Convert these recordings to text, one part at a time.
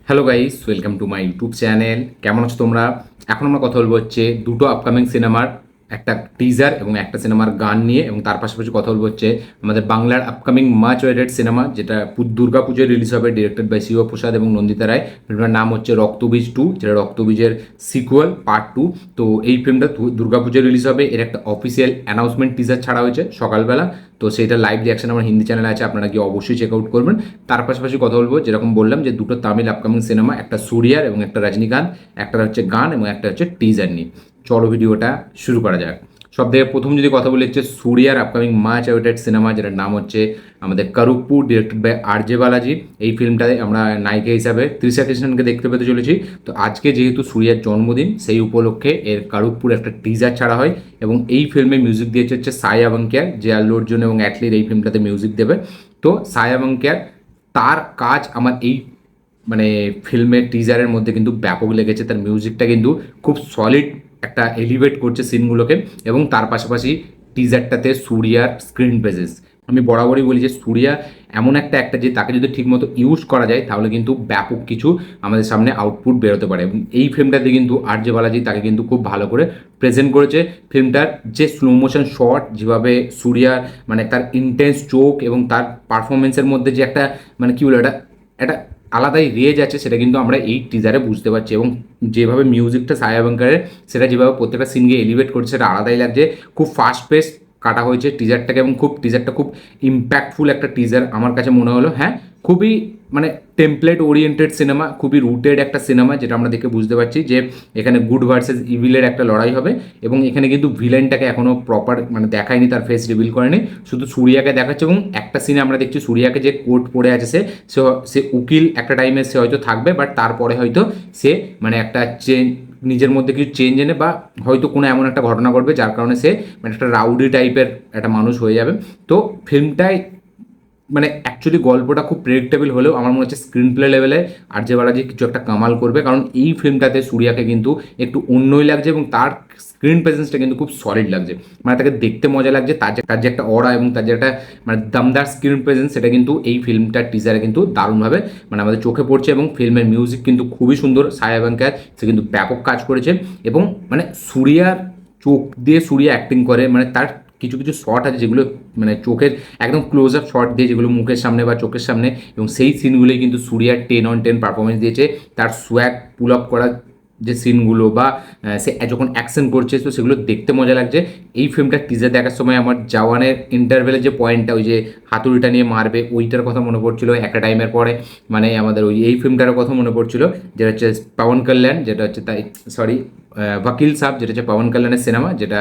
Hello guys, welcome to my YouTube channel. কেমন আছো তোমরা? এখন আমরা কথা বলবো হচ্ছে দুটো আপকামিং সিনেমার একটা টিজার এবং একটা সিনেমার গান নিয়ে, এবং তার পাশাপাশি কথা বলবো হচ্ছে আমাদের বাংলার আপকামিং মাচ ওয়েটেড সিনেমা, যেটা দুর্গা পুজোয় রিলিজ হবে, ডিরেক্টেড বাই শিব প্রসাদ এবং নন্দিতা রায়। ফিল্মটার নাম হচ্ছে রক্তবীজ 2, যেটা রক্তবীজের সিকুয়াল পার্ট 2। তো এই ফিল্মটা দুর্গা পুজোয় রিলিজ হবে। এর একটা অফিসিয়াল অ্যানাউন্সমেন্ট টিজার ছাড়া হয়েছে সকালবেলা। তো সেটা লাইভ রিয়াকশন আমার হিন্দি চ্যানেলে আছে, আপনারা গিয়ে অবশ্যই চেক আউট করবেন। তার পাশাপাশি কথা বলবো, যেরকম বললাম, যে দুটো তামিল আপকামিং সিনেমা, একটা সুরিয়ার এবং একটা রজনীকান্ত, একটা হচ্ছে গান এবং একটা হচ্ছে টিজার নিয়ে। চলো ভিডিওটা শুরু করা যাক। সব থেকে প্রথম যদি কথা বলি হচ্ছে সুরিয়ার আপকামিং মাচ অ্যাওয়েটেড সিনেমা, যেটার নাম হচ্ছে আমাদের কারুকপুর, ডিরেক্টেড বাই RJ বালাজি। এই ফিল্মটায় আমরা নায়িকা হিসাবে তৃষা কৃষ্ণনকে দেখতে পেতে চলেছি। তো আজকে যেহেতু সুরিয়ার জন্মদিন, সেই উপলক্ষে এর কারুকপুর একটা টিজার ছাড়া হয়, এবং এই ফিল্মে মিউজিক দিয়েছে হচ্ছে সাই আবাঙ্কিয়ার, যে আল্লু অর্জুন এবং অ্যাটলির এই ফিল্মটাতে মিউজিক দেবে। তো সাই আবাঙ্কিয়ার, তার কাজ আমার এই মানে ফিল্মের টিজারের মধ্যে কিন্তু ব্যাপক লেগেছে। তার মিউজিকটা কিন্তু খুব সলিড একটা এলিভেট করছে সিনগুলোকে। এবং তার পাশাপাশি টিজারটাতে সুরিয়ার স্ক্রিন প্রেজেন্স, আমি বরাবরই বলি যে সুরিয়া এমন একটা অ্যাক্টর, যে তাকে যদি ঠিকমতো ইউজ করা যায় তাহলে কিন্তু ব্যাপক কিছু আমাদের সামনে আউটপুট বেরোতে পারে। এবং এই ফিল্মটাতে কিন্তু RJ বালাজি তাকে কিন্তু খুব ভালো করে প্রেজেন্ট করেছে। ফিল্মটার যে স্লো মোশন শট, যেভাবে সুরিয়ার মানে তার ইন্টেন্স চোখ এবং তার পারফরমেন্সের মধ্যে যে একটা মানে কী বলে, এটা একটা আলাদাই রেজ আছে, সেটা কিন্তু আমরা এই টিজারে বুঝতে পারছি। এবং যেভাবে মিউজিকটা সায়া বাঙ্কারের, সেটা যেভাবে প্রত্যেকটা সিনকে এলিভেট করছে, সেটা আলাদাই লাগছে। খুব ফাস্ট পেস কাটা হয়েছে টিজারটাকে, এবং টিজারটা খুব ইম্প্যাক্টফুল একটা টিজার আমার কাছে মনে হলো। হ্যাঁ, খুবই মানে টেমপ্লেট ওরিয়েন্টেড সিনেমা, খুবই রুটেড একটা সিনেমা, যেটা আমরা দেখে বুঝতে পারছি যে এখানে গুড ভার্সেস ইভিলের একটা লড়াই হবে। এবং এখানে কিন্তু ভিলেনটাকে এখনও প্রপার মানে দেখায়নি, তার ফেস রিভিল করেনি, শুধু সুরিয়াকে দেখাচ্ছে। এবং একটা সিনে আমরা দেখছি সুরিয়াকে, যে কোট পরে আছে, সে সে উকিল একটা টাইমে সে হয়তো থাকবে, বাট তারপরে হয়তো সে মানে একটা চেঞ্জ, নিজের মধ্যে কিছু চেঞ্জ এনে, বা হয়তো কোনো এমন একটা ঘটনা ঘটবে যার কারণে সে মানে একটা রাউডি টাইপের একটা মানুষ হয়ে যাবে। তো ফিল্মটায় মানে অ্যাকচুয়ালি গল্পটা খুব প্রেডিক্টেবল হলেও আমার মনে হচ্ছে স্ক্রিন প্লে লেভেলে RJ বালাজি কিছু একটা কামাল করবে, কারণ এই ফিল্মটাতে সুরিয়াকে কিন্তু একটু অন্যই লাগছে, এবং তার স্ক্রিন প্রেজেন্সটা কিন্তু খুব সলিড লাগছে। মানে তাকে দেখতে মজা লাগছে, তার যে একটা অরা এবং তার যে একটা মানে দমদার স্ক্রিন প্রেজেন্স, সেটা কিন্তু এই ফিল্মটার টিজারে কিন্তু দারুণভাবে মানে আমাদের চোখে পড়ছে। এবং ফিল্মের মিউজিক কিন্তু খুবই সুন্দর, সায়া বাঙ্কার সে কিন্তু ব্যাপক কাজ করেছে। এবং মানে সুরিয়ার চোখ দিয়ে সুরিয়া অ্যাক্টিং করে, মানে তার কিছু কিছু শট আছে যেগুলো মানে চোখের একদম ক্লোজ আপ শট দিয়ে, যেগুলো মুখের সামনে বা চোখের সামনে, এবং সেই সিনগুলোই কিন্তু সুরিয়ার 10/10 পারফরমেন্স দিয়েছে। তার সোয়াগ পুল আপ করা যে সিনগুলো, বা সে যখন অ্যাকশন করছে, তো সেগুলো দেখতে মজা লাগছে। এই ফিল্মটার টিজার দেখার সময় আমার জওয়ানের ইন্টারভেলের যে পয়েন্টটা, ওই যে হাতুড়িটা নিয়ে মারবে, ওইটার কথা মনে পড়ছিল একটা টাইমের পরে। মানে আমাদের ওই এই ফিল্মটার কথা মনে পড়ছিল, যেটা হচ্ছে পবন কল্যাণ, যেটা হচ্ছে তাই সরি ওয়াকিল সাহেব, যেটা হচ্ছে পবন কল্যাণের সিনেমা, যেটা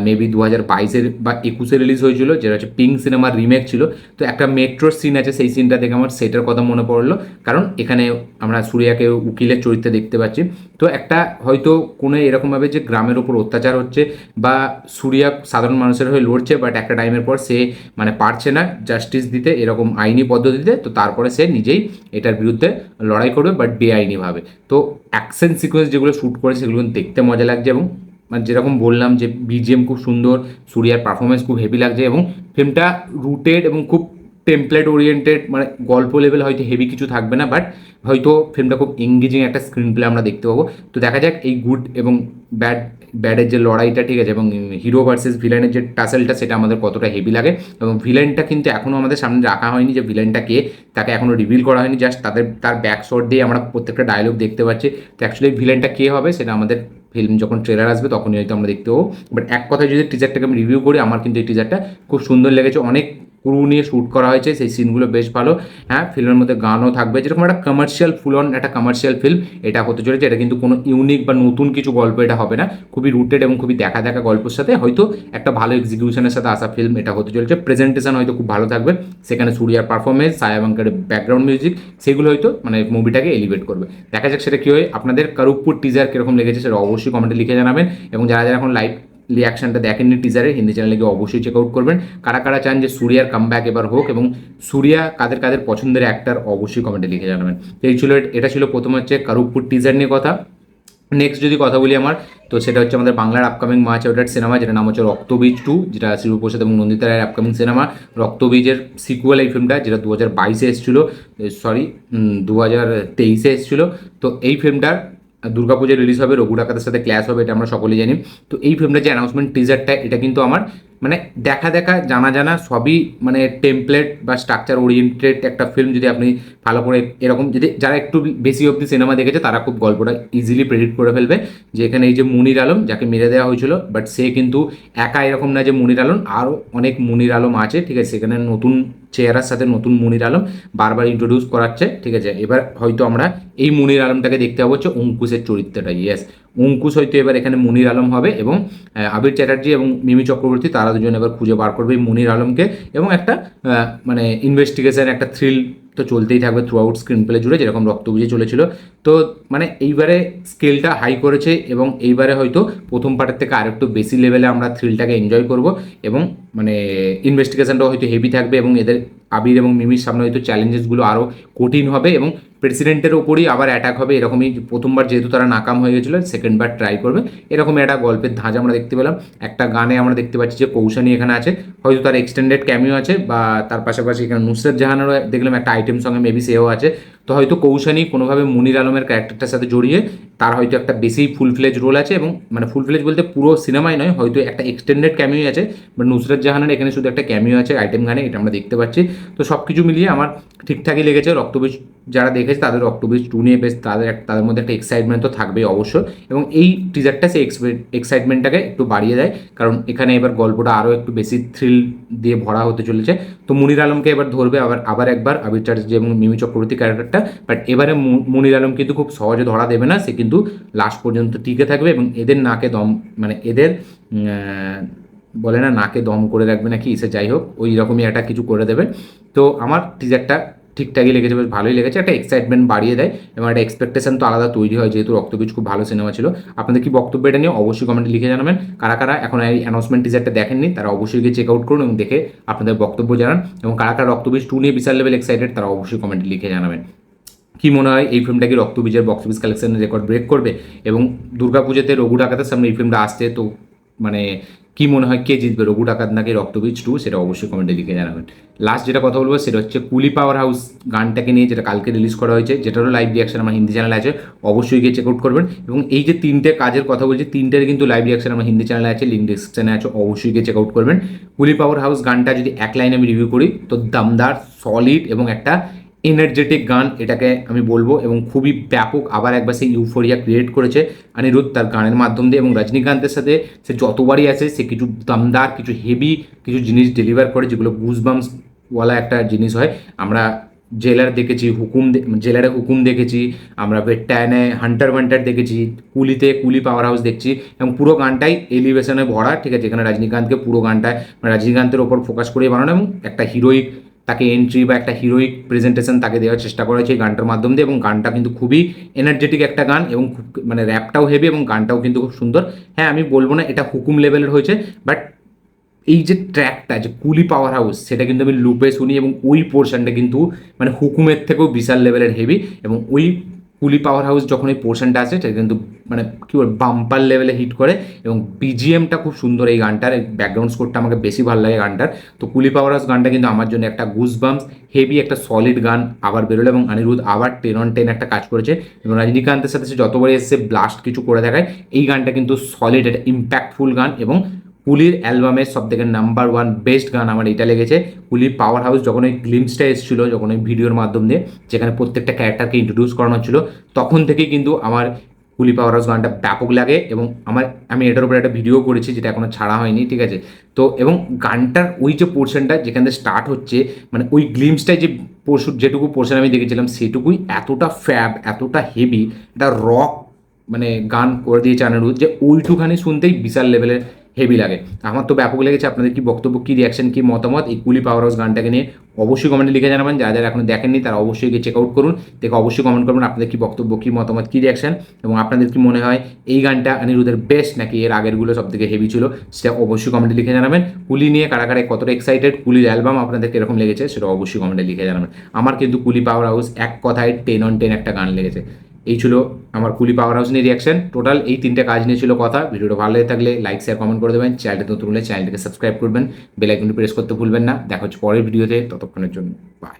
মেবি 2022 বা 21 রিলিজ হয়েছিল, যেটা হচ্ছে পিঙ্ক সিনেমার রিমেক ছিল। তো একটা মেট্রোর সিন আছে, সেই সিনটা দেখে আমার সেটার কথা মনে পড়লো, কারণ এখানে আমরা সুরিয়াকে উকিলের চরিত্রে দেখতে পাচ্ছি। তো একটা হয়তো কোনো এরকমভাবে যে গ্রামের ওপর অত্যাচার হচ্ছে, বা সুরিয়া সাধারণ মানুষের হয়ে লড়ছে, বাট একটা টাইমের পর সে মানে পারছে না জাস্টিস দিতে এরকম আইনি পদ্ধতিতে, তো তারপরে সে নিজেই এটার বিরুদ্ধে লড়াই করবে, বাট বেআইনিভাবে। তো অ্যাকশন সিকোয়েন্স যেগুলো শ্যুট করেছে, সেগুলো দেখতে মজা লাগছে। এবং মানে যেরকম বললাম যে BGM খুব সুন্দর, সুরিয়ার পারফরমেন্স খুব হেভি লাগছে। এবং ফিল্মটা রুটেড এবং খুব টেমপ্লেট ওরিয়েন্টেড, মানে গল্প লেভেল হয়তো হেভি কিছু থাকবে না, বাট হয়তো ফিল্মটা খুব এঙ্গেজিং একটা স্ক্রিন প্লে আমরা দেখতে পাবো। তো দেখা যাক এই গুড এবং ব্যাডের যে লড়াইটা, ঠিক আছে, এবং হিরো ভার্সেস ভিলেনের যে টাসেলটা, সেটা আমাদের কতটা হেভি লাগে। এবং ভিলেনটা কিন্তু এখনও আমাদের সামনে রাখা হয়নি, যে ভিলেনটা কে, তাকে এখনও রিভিল করা হয়নি। জাস্ট তার ব্যাক শট দিয়ে আমরা প্রত্যেকটা ডায়লগ দেখতে পাচ্ছি। তো অ্যাকচুয়ালি ভিলেনটা কে হবে, সেটা আমাদের ফিল্ম যখন ট্রেলার আসবে তখনই হয়তো আমরা দেখতে পাবো। বাট এক কথায় যদি টিজারটাকে আমি রিভিউ করি, আমার কিন্তু এই টিজারটা খুব সুন্দর লেগেছে। অনেক ক্রু নিয়ে শ্যুট করা হয়েছে, সেই সিনগুলো বেশ ভালো। হ্যাঁ, ফিল্মের মধ্যে গানও থাকবে, যেরকম একটা কমার্শিয়াল ফুল অন একটা কমার্শিয়াল ফিল্ম এটা হতে চলেছে। এটা কিন্তু কোনো ইউনিক বা নতুন কিছু গল্প এটা হবে না, খুবই রুটেড এবং খুবই দেখা দেখা গল্পের সাথে হয়তো একটা ভালো এক্সিকিউশনের সাথে আসা ফিল্ম এটা হতে চলেছে। প্রেজেন্টেশন হয়তো খুব ভালো থাকবে, সেখানে সুরিয়ার পারফরমেন্স, সায়া বাঙ্কারের ব্যাকগ্রাউন্ড মিউজিক, সেগুলো হয়তো মানে মুভিটাকে এলিভেট করবে। দেখা যাক সেটা কী হয়। আপনাদের কারুকপুর টিজার কীরকম লেগেছে সেটা অবশ্যই কমেন্টে লিখে জানাবেন। এবং যারা যারা এখন লাইভ রিয়াকশনটা দেখেননি টিজারের, হিন্দি চ্যানেলে গিয়ে অবশ্যই চেক আউট করবেন। কারা কারা চান যে সুরিয়ার কামব্যাক এবার হোক, এবং সুরিয়া কাদের কাদের পছন্দের অ্যাক্টার, অবশ্যই কমেন্টে লিখে জানাবেন। তো এটা ছিল প্রথম হচ্ছে কারুকপুর টিজার নিয়ে কথা। নেক্সট যদি কথা বলি আমার, তো সেটা হচ্ছে আমাদের বাংলার আপকামিং মার্চ ওটার সিনেমা, যেটা নাম হচ্ছে রক্তবীজ 2, যেটা শিবপ্রসাদ এবং নন্দিতা রায়ের আপকামিং সিনেমা। রক্তবীজের সিকুয়াল এই ফিল্মটা, যেটা 2022-এ এসেছিলো, সরি 2023-এ এসেছিলো। তো এই ফিল্মটার দুর্গাপুজোয় রিলিজ হবে, রঘু ডাকাতের সাথে ক্ল্যাশ হবে, এটা আমরা সকলেই জানি। তো এই ফিল্মটার যে অ্যানাউন্সমেন্ট টিজারটা, এটা কিন্তু আমার মানে দেখা দেখা জানা জানা সবই মানে টেমপ্লেট বা স্ট্রাকচার ওরিয়েন্টেড একটা ফিল্ম। যদি আপনি ভালো করে এরকম, যদি যারা একটু বেশি অবধি সিনেমা দেখেছে তারা খুব গল্পটা ইজিলি প্রেডিক্ট করে ফেলবে যে এখানে এই যে মুনির আলম, যাকে মেরে দেওয়া হয়েছিল, বাট সে কিন্তু একা এরকম না যে মুনির আলম, আরও অনেক মুনির আলম আছে, ঠিক আছে। সেখানে নতুন চেহারার সাথে নতুন মুনির আলম বারবার ইন্ট্রোডিউস করাচ্ছে, ঠিক আছে। এবার হয়তো আমরা এই মুনির আলমটাকে দেখতে পাবো হচ্ছে অঙ্কুশের চরিত্রটা, ইয়েস। অঙ্কুশ হয়তো এবার এখানে মুনির আলম হবে, এবং আবির চ্যাটার্জি এবং মিমি চক্রবর্তী তারা দুজন এবার খুঁজে বার করবে এই মুনির আলমকে, এবং একটা মানে ইনভেস্টিগেশন, একটা থ্রিল তো চলতেই থাকবে থ্রু আউট স্ক্রিন প্লে জুড়ে, যেরকম রক্তবীজে চলেছিল। তো মানে এইবারে স্কেলটা হাই করেছে, এবং এইবারে হয়তো প্রথম পার্টের থেকে আরেকটু বেশি লেভেলে আমরা থ্রিলটাকে এনজয় করব, এবং মানে ইনভেস্টিগেশনটাও হয়তো হেভি থাকবে, এবং এদের আবির এবং মিমির সামনে হয়তো চ্যালেঞ্জেসগুলো আরও কঠিন হবে, এবং প্রেসিডেন্টের ওপরই আবার অ্যাটাক হবে। এরকমই প্রথমবার যেহেতু তারা নাকাম হয়ে গেছিলো, সেকেন্ডবার ট্রাই করবে, এরকম একটা গল্পের ধাঁচ আমরা দেখতে পেলাম। একটা গানে আমরা দেখতে পাচ্ছি যে কৌশানী এখানে আছে, হয়তো তার এক্সটেন্ডেড ক্যামিও আছে, বা তার পাশাপাশি এখানে নুসরাত জাহানেরও দেখলাম একটা আইটেম সঙ্গে মেবি সেও আছে। তো হয়তো কৌশানী কোনোভাবে মুনির আলমের ক্যারেক্টারটার সাথে জড়িয়ে তার হয়তো একটা বেশি ফুল ফ্লেজ রোল আছে, এবং মানে ফুল ফ্লেজ বলতে পুরো সিনেমাই নয়, হয়তো একটা এক্সটেন্ডেড ক্যামিও আছে, বাট নুসরাত জাহানের এখানে শুধু একটা ক্যামিও আছে আইটেম গানে, এটা আমরা দেখতে পাচ্ছি। তো সব কিছু মিলিয়ে আমার ঠিকঠাকই লেগেছে। রক্তবীজ যারা দেখেছে তাদের রক্তবীজ 2 নিয়ে বেশ তাদের মধ্যে একটা এক্সাইটমেন্ট তো থাকবেই অবশ্যই, এবং এই টিজারটা সেই এক্সাইটমেন্টটাকে একটু বাড়িয়ে দেয়, কারণ এখানে এবার গল্পটা আরও একটু বেশি থ্রিল দিয়ে ভরা হতে চলেছে। তো মুনির আলমকে এবার ধরবে আবার একবার আবির চ্যাটার্জি এবং মিমি চক্রবর্তী ক্যারেক্টারটা, বাট এবারে মুনির আলম কিন্তু খুব সহজে ধরা দেবে না, সে কিন্তু লাস্ট পর্যন্ত টিকে থাকবে, এবং এদের নাকে দম, মানে এদের বলে না নাকে দম করে রাখবে নাকি, সে যাই হোক ওই রকমই একটা কিছু করে দেবে। তো আমার টিজারটা ঠিকঠাকই লেগেছে, বেশ ভালোই লেগেছে, একটা এক্সাইটমেন্ট বাড়িয়ে দেয়, এবং একটা এক্সপেকটেশন তো আলাদা তৈরি হয়, যেহেতু রক্তবীজ খুব ভালো সিনেমা ছিল। আপনাদের কি বক্তব্য এটা নিয়ে অবশ্যই কমেন্টে লিখে জানাবেন। কারা কারা এখন এই অ্যানাউন্সমেন্ট টিজারটা দেখেননি তারা অবশ্যই গিয়ে চেক আউট করুন, এবং দেখে আপনাদের বক্তব্য জানান, এবং কারা কারা রক্তবীজ 2 নিয়ে বিশাল লেভেল এক্সাইটেড তারা অবশ্যই কমেন্টে লিখে জানাবেন। কি মনে হয় এই ফিল্মটা কি রক্তবীজের বক্স অফিস কালেকশনের রেকর্ড ব্রেক করবে? এবং দুর্গাপুজোতে রঘু ডাকাতের সামনে এই ফিল্মটা আসছে, তো মানে কি মনে হয় কে জিতবে, রঘু ডাকাত নাকি রক্তবীজ 2, সেটা অবশ্যই কমেন্টে লিখে জানাবেন। লাস্ট যেটা কথা বলবো সেটা হচ্ছে কুলি পাওয়ার হাউস গানটাকে নিয়ে, যেটা কালকে রিলিজ করা হয়েছে, যেটারও লাইভ রিয়াকশন আমার হিন্দি চ্যানেলে আছে, অবশ্যই গিয়ে চেক আউট করবেন। এবং এই যে তিনটে কাজের কথা বলছি, তিনটের কিন্তু লাইভ রিয়াকশন আমার হিন্দি চ্যানেলে আছে, লিঙ্ক ডিসক্রিপশনে আছে, অবশ্যই গিয়ে চেক আউট করবেন। কুলি পাওয়ার হাউস গানটা যদি এক লাইনে আমি রিভিউ করি, তো দমদার, সলিড এবং একটা এনার্জেটিক গান এটাকে আমি বলবো, এবং খুবই ব্যাপক আবার একবার সেই ইউফোরিয়া ক্রিয়েট করেছে অনিরুদ্ধ তার গানের মাধ্যম দিয়ে, এবং রজনীকান্তের সাথে সে যতবারই আসে সে কিছু দমদার, কিছু হেভি কিছু জিনিস ডেলিভার করে, যেগুলো গুজবাম্স ওয়ালা একটা জিনিস হয়। আমরা জেলার দেখেছি, জেলারে হুকুম দেখেছি, আমরা ভেট্টায়নে হান্টার ওয়ান্টার দেখেছি, কুলিতে কুলি পাওয়ার হাউস দেখছি, এবং পুরো গানটাই এলিভেশনে ভরা, ঠিক আছে। এখানে রজনীকান্তকে পুরো গানটায় রজনীকান্তের ওপর ফোকাস করে বানানো, এবং একটা হিরোইক তাকে এন্ট্রি বা একটা হিরোইক প্রেজেন্টেশন তাকে দেওয়ার চেষ্টা করা হয়েছে এই গানটার মাধ্যম দিয়ে, এবং গানটা কিন্তু খুবই এনার্জেটিক একটা গান, এবং খুব মানে র্যাপটাও হেভি, এবং গানটাও কিন্তু খুব সুন্দর। হ্যাঁ, আমি বলবো না এটা হুকুম লেভেলের হয়েছে, বাট এই যে ট্র্যাকটা যে কুলি পাওয়ার হাউস, সেটা কিন্তু আমি লুপে শুনি, এবং ওই পোর্শনটা কিন্তু মানে হুকুমের থেকেও বিশাল লেভেলের হেভি, এবং ওই কুলি পাওয়ার হাউস যখন এই পোর্শনটা আছে সেটা কিন্তু মানে কী বল বাম্পার লেভেলে হিট করে, এবং বিজিএমটা খুব সুন্দর এই গানটার, ব্যাকগ্রাউন্ড স্কোরটা আমাকে বেশি ভালো লাগে গানটার। তো কুলি পাওয়ার হাউস গানটা কিন্তু আমার জন্য একটা গুজবাম্পস হেভি একটা সলিড গান আবার বেরোলো, এবং অনিরুদ্ধ আবার 10 on 10 একটা কাজ করেছে, এবং রজনীকান্তের সাথে সে যতবারই এসে ব্লাস্ট কিছু করে দেখায়, এই গানটা কিন্তু সলিড, একটা ইম্প্যাক্টফুল গান, এবং কুলির অ্যালবামের সব থেকে নাম্বার 1 বেস্ট গান আমার এটা লেগেছে। কুলি পাওয়ার হাউস যখন ওই গ্লিমসটা এসেছিলো, যখন ওই ভিডিওর মাধ্যম দিয়ে যেখানে প্রত্যেকটা ক্যারেক্টারকে ইন্ট্রোডিউস করানো হচ্ছিল, তখন থেকেই কিন্তু আমার কুলি পাওয়ার হাউস গানটা ব্যাপক লাগে, এবং আমি এটার উপরে একটা ভিডিও করেছি যেটা এখনো ছাড়া হয়নি, ঠিক আছে। তো এবং গানটার ওই যে পোর্শনটা যেখান থেকে স্টার্ট হচ্ছে, মানে ওই গ্লিমসটাই যে যেটুকু পোর্শন আমি দেখেছিলাম সেটুকুই এতটা ফ্যাব, এতটা হেভি, একটা রক মানে গান করে দিয়েছে অনিরুদ্ধ, যে ওইটুখানি শুনতেই বিশাল লেভেলের হেভি লাগে। আমার তো ব্যাপক লেগেছে। আপনাদের কি বক্তব্য, কি রিয়াকশন, কি মতামত এই কুলি পাওয়ার হাউস গানটাকে নিয়ে অবশ্যই কমেন্টে লিখে জানাবেন। যারা যারা এখন দেখেননি তারা অবশ্যই গিয়ে চেক আউট করুন, দেখে অবশ্যই কমেন্ট করবেন আপনাদের কি বক্তব্য, কি মতামত, কি রিয়াকশন, এবং আপনাদের কি মনে হয় এই গানটা অনিরুদ্ধের বেস্ট নাকি এর আগেরগুলো সব থেকে হেভি ছিল, সেটা অবশ্যই কমেন্টে লিখে জানাবেন। কুলি নিয়ে কারা কারা কতটা এক্সাইটেড, কুলির অ্যালবাম আপনাদের কীরকম লেগেছে সেটা অবশ্যই কমেন্টে লিখে জানাবেন। আমার কিন্তু কুলি পাওয়ার হাউস এক কথায় 10 on 10 একটা গান লেগেছে। এই ছিল আমার কুলি পাওয়ার হাউস নিয়ে রিয়াকশন। টোটাল এই 3টে কাজ নিয়ে ছিল কথা। ভিডিওটা ভালো লেগে থাকলে লাইক শেয়ার কমেন্ট করে দেবেন। চ্যানেলটি নতুন হলে চ্যানেলটিকে সাবস্ক্রাইব করবেন, বেল আইকনটি প্রেস করতে ভুলবেন না। দেখা হচ্ছে পরের ভিডিওতে, ততক্ষণের জন্য বাই।